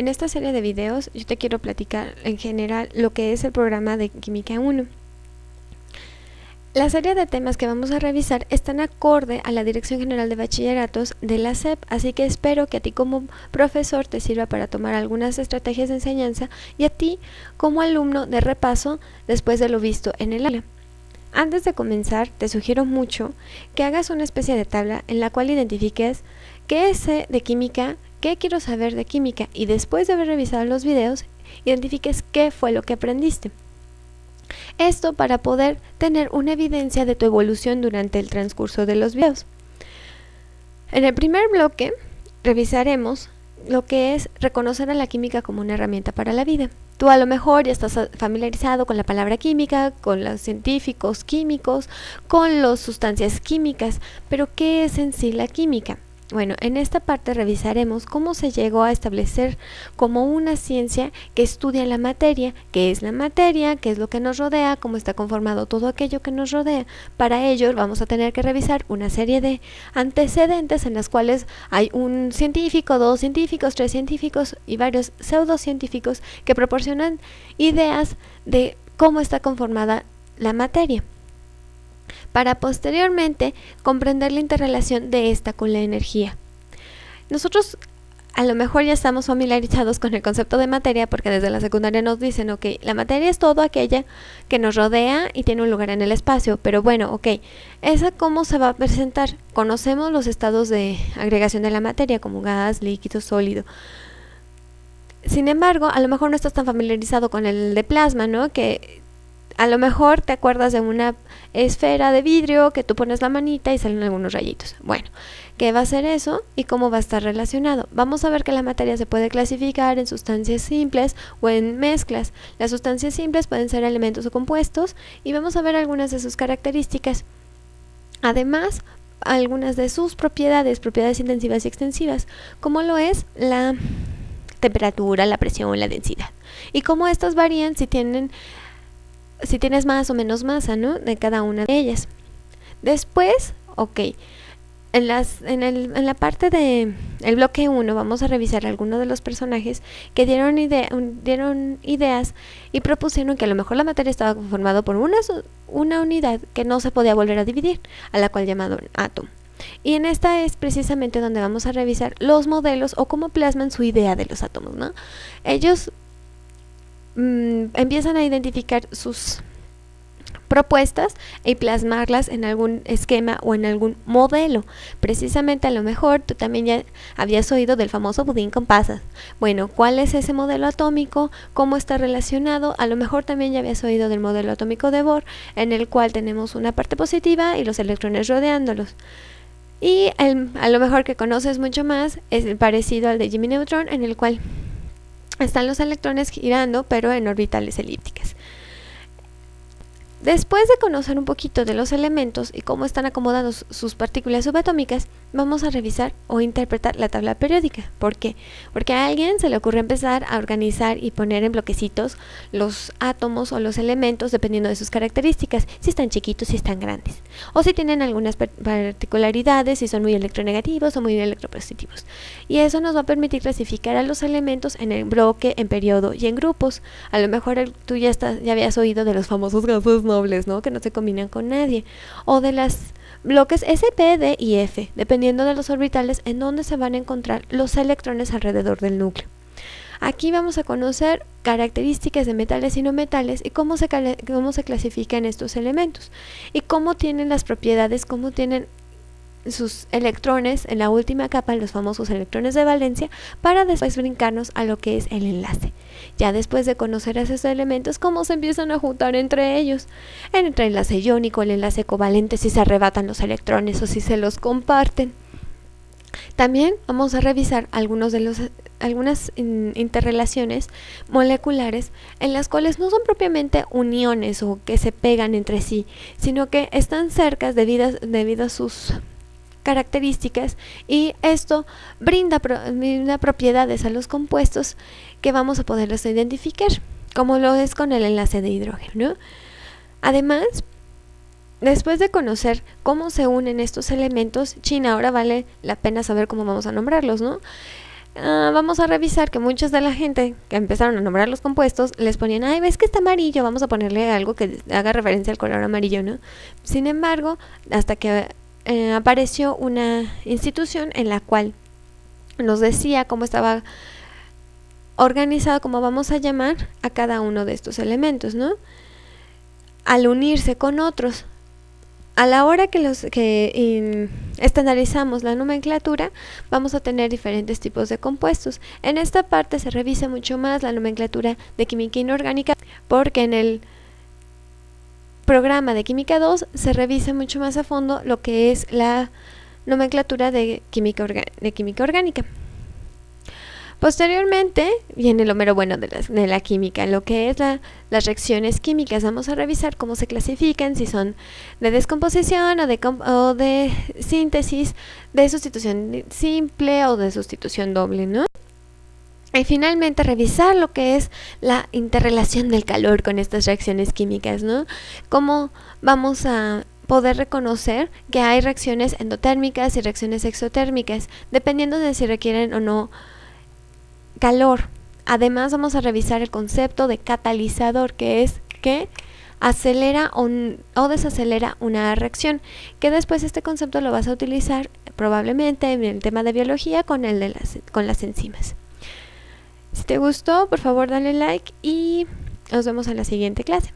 en esta serie de videos yo te quiero platicar en general lo que es el programa de Química 1. La serie de temas que vamos a revisar están acorde a la Dirección General de Bachilleratos de la SEP, así que espero que a ti como profesor te sirva para tomar algunas estrategias de enseñanza y a ti como alumno de repaso después de lo visto en el aula. Antes de comenzar, te sugiero mucho que hagas una especie de tabla en la cual identifiques qué sé de química, qué quiero saber de química y después de haber revisado los videos, identifiques qué fue lo que aprendiste. Esto para poder tener una evidencia de tu evolución durante el transcurso de los videos. En el primer bloque revisaremos lo que es reconocer a la química como una herramienta para la vida. Tú a lo mejor ya estás familiarizado con la palabra química, con los científicos químicos, con las sustancias químicas, pero ¿qué es en sí la química? Bueno, en esta parte revisaremos cómo se llegó a establecer como una ciencia que estudia la materia, qué es la materia, qué es lo que nos rodea, cómo está conformado todo aquello que nos rodea. Para ello vamos a tener que revisar una serie de antecedentes en las cuales hay un científico, 2 científicos, 3 científicos y varios pseudocientíficos que proporcionan ideas de cómo está conformada la materia, para posteriormente comprender la interrelación de esta con la energía. Nosotros a lo mejor ya estamos familiarizados con el concepto de materia porque desde la secundaria nos dicen, ok, la materia es todo aquella que nos rodea y tiene un lugar en el espacio, pero bueno, ok, ¿esa cómo se va a presentar? Conocemos los estados de agregación de la materia como gas, líquido, sólido. Sin embargo, a lo mejor no estás tan familiarizado con el de plasma, ¿no? Que a lo mejor te acuerdas de una esfera de vidrio que tú pones la manita y salen algunos rayitos. Bueno, ¿qué va a ser eso y cómo va a estar relacionado? Vamos a ver que la materia se puede clasificar en sustancias simples o en mezclas. Las sustancias simples pueden ser elementos o compuestos y vamos a ver algunas de sus características. Además, algunas de sus propiedades intensivas y extensivas, como lo es la temperatura, la presión, la densidad. Y cómo estas varían si tienes más o menos masa, ¿no? De cada una de ellas. Después, ok, en la parte del bloque 1 vamos a revisar algunos de los personajes que dieron ideas y propusieron que a lo mejor la materia estaba conformada por una unidad que no se podía volver a dividir, a la cual llamaron átomo. Y en esta es precisamente donde vamos a revisar los modelos o cómo plasman su idea de los átomos, ¿no? Ellos empiezan a identificar sus propuestas y plasmarlas en algún esquema o en algún modelo. Precisamente a lo mejor tú también ya habías oído del famoso budín con pasas. Bueno, ¿cuál es ese modelo atómico? ¿Cómo está relacionado? A lo mejor también ya habías oído del modelo atómico de Bohr, en el cual tenemos una parte positiva y los electrones rodeándolos. Y a lo mejor que conoces mucho más es el parecido al de Jimmy Neutron, en el cual están los electrones girando pero en orbitales elípticas. Después de conocer un poquito de los elementos y cómo están acomodados sus partículas subatómicas, vamos a revisar o interpretar la tabla periódica. ¿Por qué? Porque a alguien se le ocurre empezar a organizar y poner en bloquecitos los átomos o los elementos dependiendo de sus características, si están chiquitos, si están grandes, o si tienen algunas particularidades, si son muy electronegativos o muy electropositivos. Y eso nos va a permitir clasificar a los elementos en el bloque, en periodo y en grupos. A lo mejor tú ya habías oído de los famosos gases nobles, ¿no? Que no se combinan con nadie, o de las bloques S, P, D y F, dependiendo de los orbitales en donde se van a encontrar los electrones alrededor del núcleo. Aquí vamos a conocer características de metales y no metales y cómo se clasifican estos elementos y cómo tienen las propiedades, cómo tienen sus electrones en la última capa, los famosos electrones de valencia, para después brincarnos a lo que es el enlace. Ya después de conocer a esos elementos, cómo se empiezan a juntar entre ellos, entre el enlace iónico, el enlace covalente, si se arrebatan los electrones o si se los comparten. También vamos a revisar algunas interrelaciones moleculares en las cuales no son propiamente uniones o que se pegan entre sí, sino que están cerca debido a sus características, y esto brinda propiedades a los compuestos que vamos a poderlos identificar, como lo es con el enlace de hidrógeno, ¿no? Además, después de conocer cómo se unen estos elementos, ahora vale la pena saber cómo vamos a nombrarlos, ¿no? vamos a revisar que muchas de la gente que empezaron a nombrar los compuestos les ponían, ay, ves que está amarillo, vamos a ponerle algo que haga referencia al color amarillo, ¿no? Sin embargo, hasta que apareció una institución en la cual nos decía cómo estaba organizado, cómo vamos a llamar a cada uno de estos elementos, ¿no? Al unirse con otros, a la hora que estandarizamos la nomenclatura, vamos a tener diferentes tipos de compuestos. En esta parte se revisa mucho más la nomenclatura de química inorgánica, porque en el programa de química 2 se revisa mucho más a fondo lo que es la nomenclatura de química orgánica. Posteriormente viene lo mero bueno de la química, lo que es las reacciones químicas. Vamos a revisar cómo se clasifican, si son de descomposición o de síntesis, de sustitución simple o de sustitución doble, ¿no? Y finalmente revisar lo que es la interrelación del calor con estas reacciones químicas, ¿no? Cómo vamos a poder reconocer que hay reacciones endotérmicas y reacciones exotérmicas, dependiendo de si requieren o no calor. Además vamos a revisar el concepto de catalizador, que es que acelera o desacelera una reacción, que después este concepto lo vas a utilizar probablemente en el tema de biología con las enzimas. Si te gustó, por favor dale like y nos vemos en la siguiente clase.